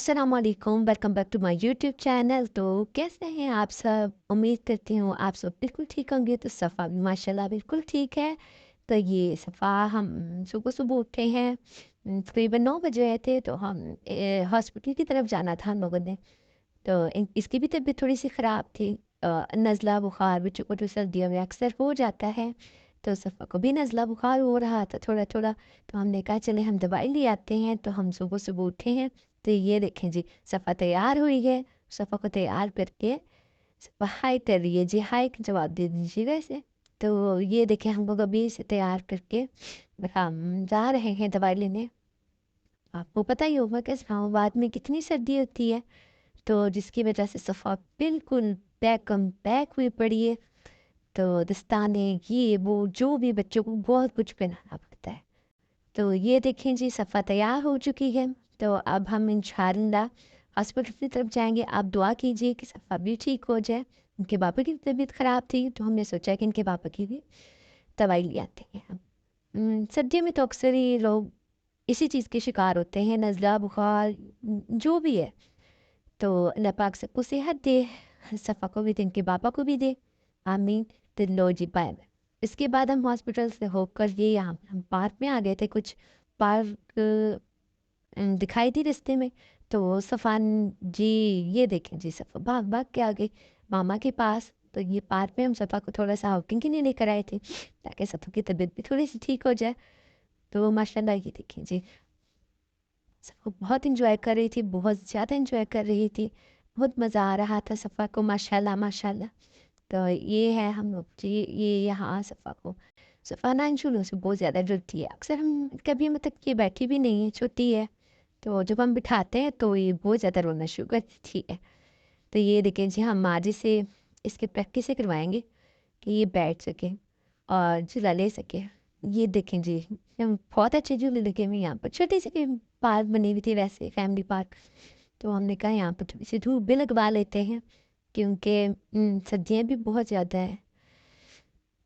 अस्सलाम वालेकुम, welcome back to my YouTube channel. तो कैसे हैं आप सब? उम्मीद करती हूँ आप सब बिल्कुल ठीक होंगे। तो सफ़ा भी माशाल्लाह बिल्कुल ठीक है। तो ये सफ़ा हम सुबह सुबह उठे हैं, तकरीबन 9 बज रहे थे। तो हम हॉस्पिटल की तरफ जाना था हम लोगों ने। तो इसकी भी तबीयत थोड़ी सी ख़राब थी। नज़ला बुखार बच्चों को तो सर्दियों में अक्सर हो जाता है। तो सफ़ा को भी नज़ला बुखार हो रहा था थोड़ा थोड़ा। तो हमने कहा चले हम दवाई ले आते हैं। तो हम सुबह सुबह उठे हैं। तो ये देखें जी, सफ़ा तैयार हुई है। सफ़ा को तैयार करके सफ़ा हाय कर रही है जी, हाय का जवाब दे दीजिएगा इसे। तो ये देखें हम लोग अभी इसे तैयार करके हम जा रहे हैं दवाई लेने। आपको पता ही होगा कि इस्लामाबाद में कितनी सर्दी होती है। तो जिसकी वजह से सफ़ा बिल्कुल पैकम पैक हुई पड़ी है। तो दस्ताने ये वो जो भी बच्चों को बहुत कुछ पहनाना पड़ता है। तो ये देखें जी, सफ़ा तैयार हो चुकी है। तो अब हम इंशाअल्लाह हॉस्पिटल की तरफ जाएंगे। आप दुआ कीजिए कि सफ़ा भी ठीक हो जाए। उनके पापा की तबीयत ख़राब थी तो हमने सोचा कि इनके पापा की भी दवाई ले आते हैं हम। सर्दियों में तो अक्सर ही लोग इसी चीज़ के शिकार होते हैं, नज़ला बुखार जो भी है। तो अल्लाह पाक सबको सेहत दे, सफ़ा को भी दे, इनके पापा को भी दे, आमीन। तो लो जी बाय बाय। इसके बाद हम हॉस्पिटल से होकर ये यहाँ हम पार्क में आ गए थे। कुछ पार्क दिखाई दी रास्ते में। तो सफ़ान जी, ये देखें जी, सफ़ा भाग भाग के आ गई मामा के पास। तो ये पार्क में हम सफ़ा को थोड़ा सा आउटिंग के लिए लेकर आए थे ताकि सफ़ा की तबीयत भी थोड़ी सी ठीक हो जाए। तो माशाल्लाह ये देखें जी, सफ़ा बहुत इंजॉय कर रही थी, बहुत ज़्यादा इंजॉय कर रही थी। बहुत मज़ा आ रहा था सफ़ा को, माशाल्लाह माशाल्लाह। तो ये है हम लोग जी, ये यहाँ सफ़ा को, सफ़ा ना इन झूलों से बहुत ज़्यादा डरती है। अक्सर हम कभी मतलब ये बैठी भी नहीं है, छोटी है। तो जब हम बिठाते हैं तो ये बहुत ज़्यादा रोना शुरू कर देती है। तो ये देखें जी, हम आज से इसकी प्रैक्टिस से करवाएंगे कि ये बैठ सके और झूला ले सके। ये देखें जी, हम बहुत अच्छे झूले लगे हुए हैं यहाँ पर। छोटी सी पार्क बनी हुई थी वैसे, फैमिली पार्क। तो हमने कहा यहाँ पर थोड़ी सी धूप भी लगवा लेते हैं क्योंकि सर्दियाँ भी बहुत ज़्यादा हैं।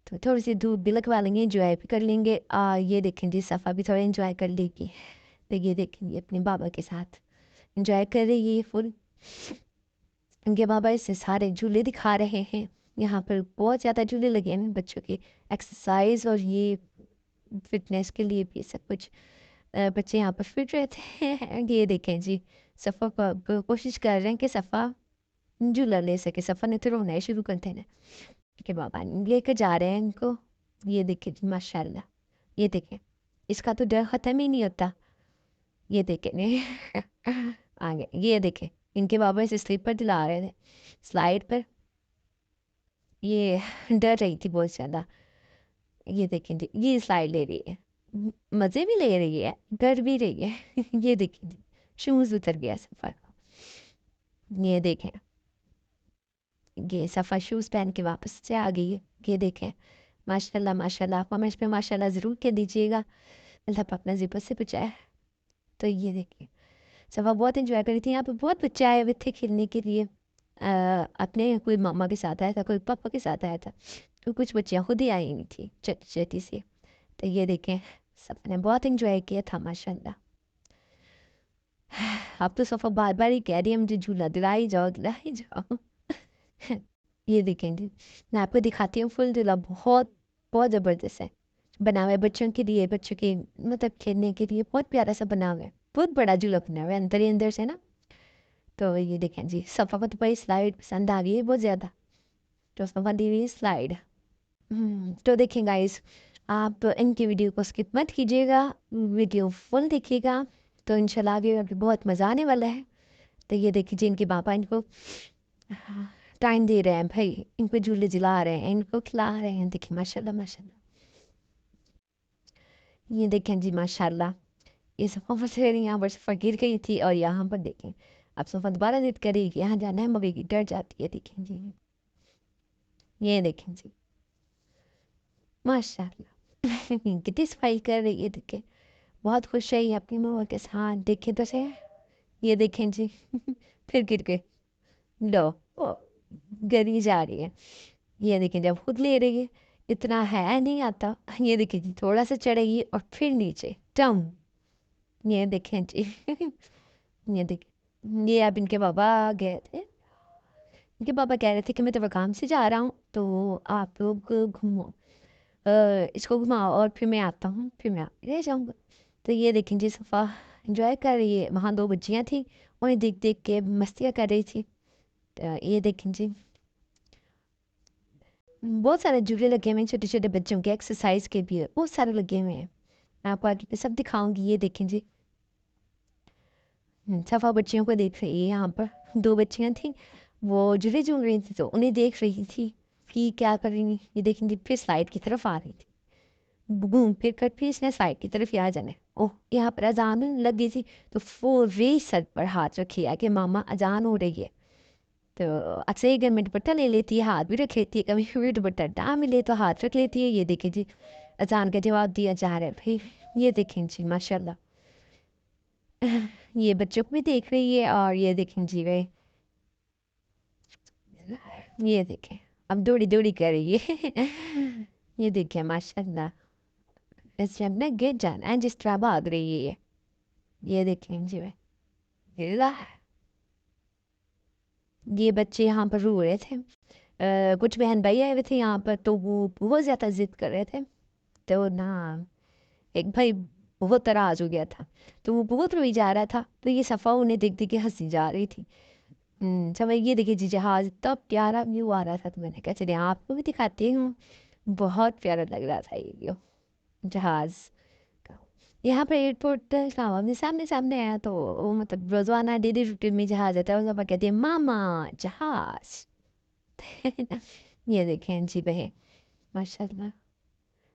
तो थोड़ी सी धूप भी लगवा लेंगे, इंजॉय भी कर लेंगे। ये देखें जी, सफ़ा भी थोड़ा इंजॉय कर लेगी। तो ये देखेंगे अपने बाबा के साथ इंजॉय कर रही है फुल। इनके बाबा इसे सारे झूले दिखा रहे हैं। यहाँ पर बहुत ज़्यादा झूले लगे हैं बच्चों की एक्सरसाइज और ये फिटनेस के लिए भी सब कुछ। बच्चे यहाँ पर फिट रहते हैं। ये देखें जी, सफ़ा को कोशिश कर रहे हैं कि सफ़ा झूला ले सके। सफ़ा ने तो रोना ही शुरू कर देना। के बाबा लेकर जा रहे हैं इनको। ये देखें जी माशाल्लाह, ये देखें, इसका तो डर ख़त्म ही नहीं होता। ये देखें आगे ये देखें, इनके बाबा इसे स्लीपर दिला रहे थे स्लाइड पर। ये डर रही थी बहुत ज़्यादा। ये देखें जी, ये स्लाइड ले रही है, मज़े भी ले रही है, डर भी रही है। ये देखें जी, शूज़ उतर गया सफ़र का। ये देखें, ये सफ़ा शूज़ पहन के वापस से आ गई है। ये देखें माशाल्लाह माशाल्लाह। आप कमेंट्स पे माशाल्लाह ज़रूर कह दीजिएगा, अल्लाह पाक अपना ज़िब्बत से बचाए। तो ये देखिए, सफ़ा बहुत इंजॉय करी थी। यहाँ पे बहुत बच्चे आए हुए थे खेलने के लिए। अपने कोई मामा के साथ आया था, कोई पापा के साथ आया था, तो कुछ बच्चियाँ खुद ही आई हुई थी छोटी छोटी सी। तो ये देखें, सबने बहुत इंजॉय किया था माशाल्लाह। अब तो सफ़ा बार बार ही कह रही है मुझे झूला दिलाई जाओ दिलाई जाओ। ये देखें जी, मैं आपको दिखाती हूँ फुल झूला। बहुत बहुत ज़बरदस्त है, बना हुआ है बच्चों के लिए, बच्चों के मतलब खेलने के लिए। बहुत प्यारा सा बना हुआ है, बहुत बड़ा झूला बना हुआ है अंदर ही अंदर से ना। तो ये देखें जी, सफ़ा को तो भाई स्लाइड पसंद आ गई है बहुत ज़्यादा। तो सफ़ा दी हुई स्लाइड। तो देखें गाइस, आप इनकी वीडियो को स्किप मत कीजिएगा, वीडियो फुल देखिएगा। तो इंशाल्लाह आगे अभी बहुत मज़ा आने वाला है। तो ये देखिए जी, इनके पापा इनको टाइम दे रहे हैं भाई, इनको झूले दिला रहे हैं, इनको खिला रहे हैं। देखिए माशाल्लाह माशाल्लाह। ये देखें जी माशाल्लाह, ये सफ़ा फंस रही यहाँ पर सफ़ा गिर गई थी। और यहाँ पर देखें, अब सफ़ा दोबारा जिद करेगी यहाँ जाना है मगर डर जाती है। देखें जी, ये देखें जी माशाल्लाह। कितनी सफाई कर रही है देखें, बहुत खुश है ये अपनी मम्मा के साथ। देखें तो सही, ये देखें जी। फिर गिर गए, लो ओ, गिरी जा रही है। ये देखें, जब खुद ले रही है इतना है नहीं आता। ये देखें जी, थोड़ा सा चढ़ेगी और फिर नीचे टम। ये देखें जी। ये देखें, ये अब इनके पापा गए थे, इनके पापा कह रहे थे कि मैं तो काम से जा रहा हूँ, तो आप लोग घूमो, इसको घुमाओ और फिर मैं आता हूँ, फिर मैं ले जाऊँगा। तो ये देखें जी सफ़ा इंजॉय कर रही है, वहाँ दो बच्चियाँ थी, उन्हें देख देख के मस्तियाँ कर रही थी। तो ये देखें जी बहुत सारे झूले लगे हुए हैं छोटे छोटे बच्चों के, एक्सरसाइज के भी बहुत सारे लगे हुए हैं। मैं आपको आगे पे सब दिखाऊंगी। ये देखें जी सफ़ा बच्चियों को देख रही है। यहाँ पर दो बच्चियाँ थी, वो झूले झूल रही थी, तो उन्हें देख रही थी कि क्या कर रही। ये देखें जी फिर स्लाइड की तरफ आ रही थी, घूम फिर कर फिर इसने साइड की तरफ यहाँ जाना है। ओह यहाँ पर अजान लग गई थी, तो फौरी सर पर हाथ रखिए कि मामा अजान हो रही है। तो अक्सर एक में दुपट्टा ले लेती है, हाथ भी रख लेती है, कभी कभी दुपट्टा ना मिले तो हाथ रख लेती है। ये देखें जी अजान का जवाब दिया जा रहा है भाई। ये देखें जी माशाल्लाह ये बच्चों को भी देख रही है। और ये देखें जी भाई, ये देखें अब दौड़ी दौड़ी कर रही है ये देखें माशाल्लाह, इस टाइम ना गिर जाना है जिस तरह भाग रही है ये देखें जी भाई अल्लाह। ये बच्चे यहाँ पर रो रहे थे, कुछ बहन भाई आए हुए थे यहाँ पर, तो वो बहुत ज़्यादा जिद कर रहे थे। तो ना एक भाई बहुत नाराज हो गया था, तो वो बहुत रोई जा रहा था, तो ये सफ़ा उन्हें देख देख के हंसी जा रही थी। समय ये देखिए जी जहाज इतना प्यारा व्यू आ रहा था, तो मैंने कहा चलिए आपको भी दिखाती हूँ। बहुत प्यारा लग रहा था ये व्यू जहाज का। यहाँ पर एयरपोर्ट का अपने सामने सामने आया, तो वो मतलब रोजाना डेली रूटीन में जहाज आता है, वो सब कहती है मामा जहाज ये देखें जी बहे माशाल्लाह।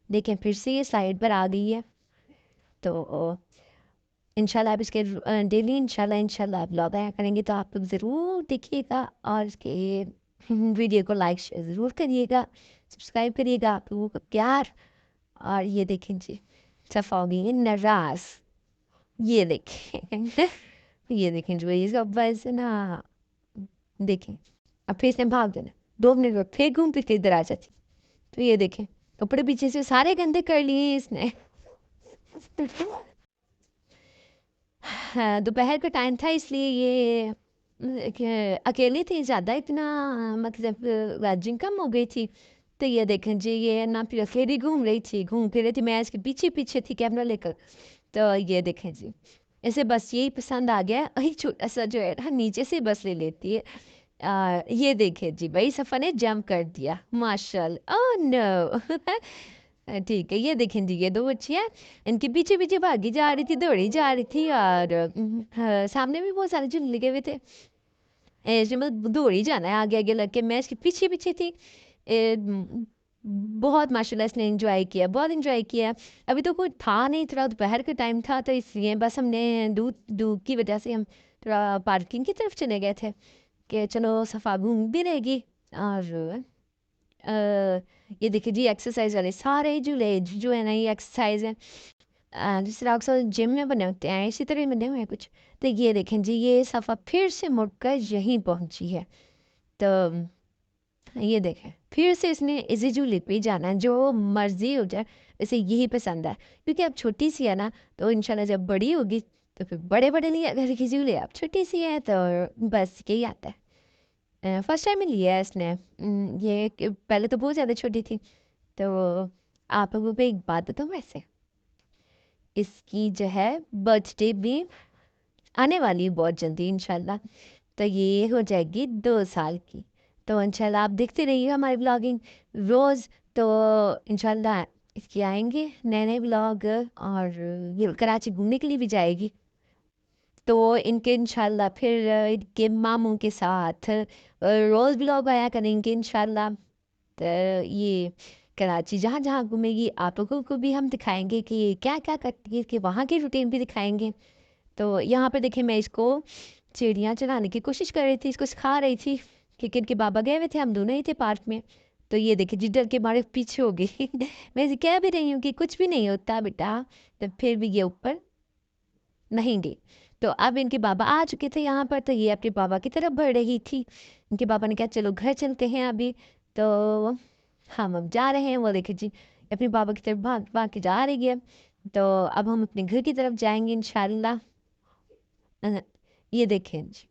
देखें फिर से ये साइड पर आ गई है। तो इंशाल्लाह आप इसके डेली इंशाल्लाह इंशाल्लाह आप ब्लॉग आया करेंगे, तो आप लोग ज़रूर देखिएगा और इसके वीडियो को लाइक शेयर ज़रूर करिएगा, सब्सक्राइब करिएगा। आप लोगों का प्यार। और ये देखें जी सफ़ा हो गई है नाराज़। ये देखें ये देखें जो इसका बस ना देखें, अब फिर इसने भाग देना, 2 मिनट बाद फिर घूम फिर के इधर आ जाती। तो ये देखें कपड़े पीछे से सारे गंदे कर लिए इसने हाँ, दोपहर का टाइम था इसलिए ये अकेली थी, ज़्यादा इतना मतलब वाजिंग कम हो गई थी। तो ये देखें जी ये ना फिर अकेली घूम रही थी, घूम फिर रही थी, मैं इसके पीछे पीछे थी कैमरा लेकर। तो ये देखें जी इसे बस यही पसंद आ गया, वही छोटा सा जो है ना नीचे से बस ले लेती है। ये देखें जी भाई सफ़ा ने जंप कर दिया माशाल्लाह। ओह नो ठीक है। ये देखें जी ये दो बच्चियाँ इनके पीछे पीछे भागी जा रही थी, दौड़ी जा रही थी, और सामने भी बहुत सारे झूले लगे हुए थे। ऐसे में दौड़ी जाना है आगे आगे लग के, मैं इसके पीछे पीछे थी। बहुत माशाल्लाह इसने एंजॉय किया, बहुत एंजॉय किया। अभी तो कुछ था नहीं, थोड़ा दोपहर का टाइम था, तो इसलिए बस हमने धूप धूप की वजह से हम थोड़ा पार्किंग की तरफ चले गए थे कि चलो सफ़ा घूम भी रहेगी। और ये देखिए जी एक्सरसाइज वाले सारे झूले जो है ना ये एक्सरसाइज है, जिस तरह अक्सर जिम में बने होते हैं इसी तरह बने हुए हैं कुछ। तो ये देखें जी ये सफ़ा फिर से मुड़कर यहीं पहुंची है। तो ये देखें फिर से इसने इसी झूले पे ही जाना है, जो मर्जी हो जाए इसे यही पसंद है, क्योंकि अब छोटी सी है ना, तो इंशाल्लाह जब बड़ी होगी तो फिर बड़े बड़े लिए अगर की झूले, अब छोटी सी है तो बस यही आता है। फर्स्ट टाइम ही लिया है इसने। पहले तो बहुत ज़्यादा छोटी थी। तो आप लोगों को एक बात बताऊँ वैसे, इसकी जो है बर्थडे भी आने वाली है बहुत जल्दी इंशाल्लाह। तो ये हो जाएगी 2 साल की। तो इंशाल्लाह आप देखते रहिए हमारी ब्लॉगिंग रोज़। तो इंशाल्लाह इसकी आएंगे नए नए ब्लॉग, और ये कराची घूमने के लिए भी जाएगी। तो इनके इंशाल्लाह फिर इनके मामू के साथ रोज़ ब्लॉग आया करेंगे इंशाल्लाह। तो ये कराची जहाँ जहाँ घूमेगी आप लोगों को भी हम दिखाएंगे कि क्या क्या करती है, कि वहाँ की रूटीन भी दिखाएंगे। तो यहाँ पर देखिए मैं इसको चिड़ियाँ चलाने की कोशिश कर रही थी, इसको सिखा रही थी, क्योंकि इनके बाबा गए हुए थे, हम दोनों ही थे पार्क में। तो ये देखिए जी डर के मारे पीछे हो गई मैं इसे कह भी रही हूँ कि कुछ भी नहीं होता बेटा, तो फिर भी ये ऊपर नहीं गई। तो अब इनके बाबा आ चुके थे यहाँ पर, तो ये अपने बाबा की तरफ बढ़ रही थी। इनके बाबा ने कहा चलो घर चलते हैं अभी। तो हम अब जा रहे हैं, वो देखिए जी अपने बाबा की तरफ भाग भाग के जा रही है। तो अब हम अपने घर की तरफ जाएंगे इंशाल्लाह। یہ دیکھیں جی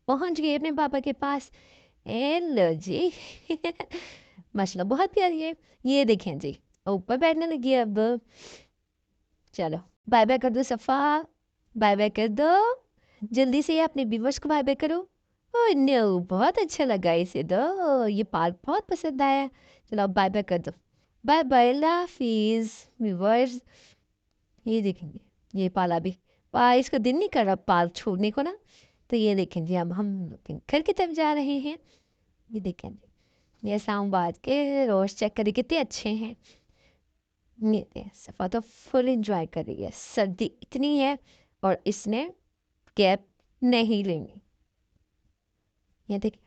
پہنچ گئے اپنے پاپا کے پاس. لو جی ماشاءاللہ بہت پیاری ہے. یہ دیکھیں جی اوپر بیٹھنے لگی اب. چلو بائے بائے کر دو صفا, بائے بائے کر دو جلدی سے. اپنے بیورس کو بائے بائے کرو. اوہ نو بہت اچھا لگا اسے تو, یہ پارک بہت پسند آیا. چلو اب بائے بائے کر دو. بائے بائے, اللہ حافظ ویورز. یہ دیکھیں گے یہ پالا بھی اس کا دن نہیں کر رہا پارک چھوڑنے کو نا. تو یہ دیکھیں جی اب ہم گھر کی طرف جا رہے ہیں. یہ دیکھیں جی یہ اسلام آباد کے روز چیک کرے کتنے اچھے ہیں. یہ صفا تو فل انجوائے کر رہی ہے, سردی اتنی ہے اور اس نے کیپ نہیں لینی. یہ دیکھیں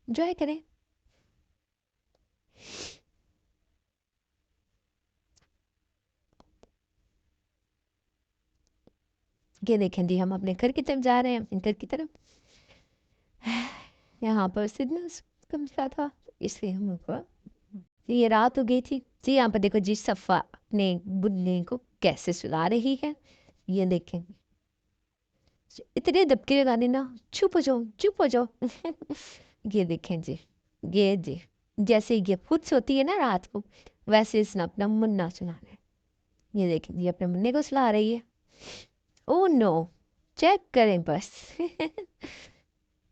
انجوائے کریں. یہ دیکھیں جی ہم اپنے گھر کی طرف جا رہے ہیں, اپنے گھر کی طرف. یہاں پر سگنل کم سا تھا اس لیے ہم کو یہ رات ہو گئی تھی جی. یہاں پر دیکھو جی صفا اپنے بلے کو کیسے سلا رہی ہے. یہ دیکھیں اتنے دبکے لگانے نا, چپ ہو جاؤ چپ ہو جاؤ. یہ دیکھیں جی یہ جی جیسے یہ خود سوتی ہے نا رات کو ویسے اس نے اپنا منا سنا رہا ہے. یہ دیکھیں جی اپنے منہ کو سلا رہی ہے. او نو چیک کریں بس.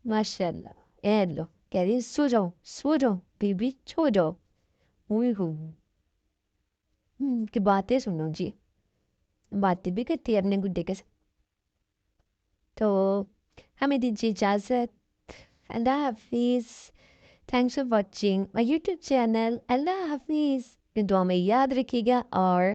ماشاء اللہ. اے لو کہہ رہی سو جاؤ بی بی چھو جاؤ. ہوئی ہو کہ باتیں سنو جی, باتیں بھی کرتی ہے اپنے گڈے کے ساتھ. تو ہمیں دیجیے اجازت. اللہ حافظ. Thanks for watching my YouTube channel. اللہ حافظ. دعا میں یاد رکھیے گا اور